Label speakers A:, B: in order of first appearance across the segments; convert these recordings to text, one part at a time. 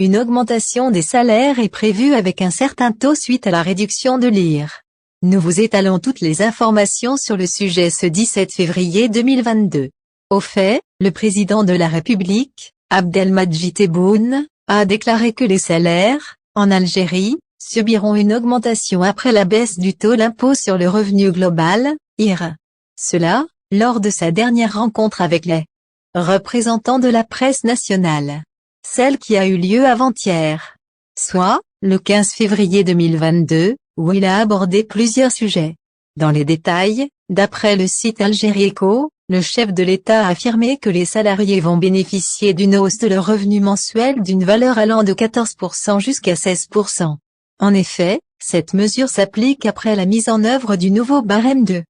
A: Une augmentation des salaires est prévue avec un certain taux suite à la réduction de l'IR. Nous vous étalons toutes les informations sur le sujet ce 17 février 2022. Au fait, le président de la République, Abdelmadjid Tebboune, a déclaré que les salaires, en Algérie, subiront une augmentation après la baisse du taux d'impôt sur le revenu global, IR. Cela, lors de sa dernière rencontre avec les représentants de la presse nationale. Celle qui a eu lieu avant-hier. Soit, le 15 février 2022, où il a abordé plusieurs sujets. Dans les détails, d'après le site Algérie Echo, le chef de l'État a affirmé que les salariés vont bénéficier d'une hausse de leur revenu mensuel d'une valeur allant de 14% jusqu'à 16%. En effet, cette mesure s'applique après la mise en œuvre du nouveau barème de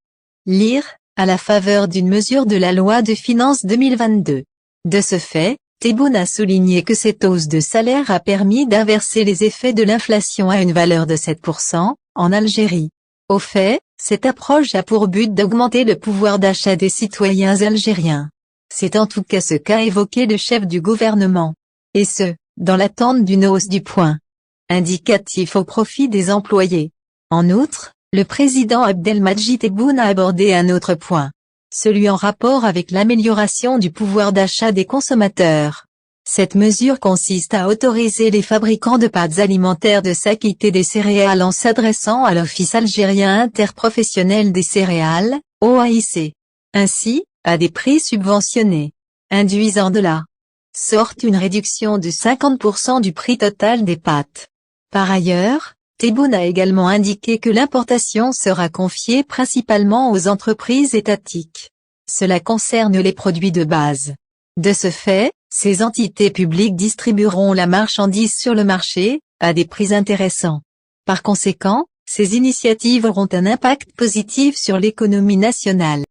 A: l'IR, à la faveur d'une mesure de la loi de finances 2022. De ce fait, Tebboune a souligné que cette hausse de salaire a permis d'inverser les effets de l'inflation à une valeur de 7%, en Algérie. Au fait, cette approche a pour but d'augmenter le pouvoir d'achat des citoyens algériens. C'est en tout cas ce qu'a évoqué le chef du gouvernement. Et ce, dans l'attente d'une hausse du point indicatif au profit des employés. En outre, le président Abdelmadjid Tebboune a abordé un autre point. Celui en rapport avec l'amélioration du pouvoir d'achat des consommateurs. Cette mesure consiste à autoriser les fabricants de pâtes alimentaires de s'acquitter des céréales en s'adressant à l'Office algérien interprofessionnel des céréales, OAIC. Ainsi, à des prix subventionnés, induisant de la sorte une réduction de 50% du prix total des pâtes. Par ailleurs, Tebboune a également indiqué que l'importation sera confiée principalement aux entreprises étatiques. Cela concerne les produits de base. De ce fait, ces entités publiques distribueront la marchandise sur le marché, à des prix intéressants. Par conséquent, ces initiatives auront un impact positif sur l'économie nationale.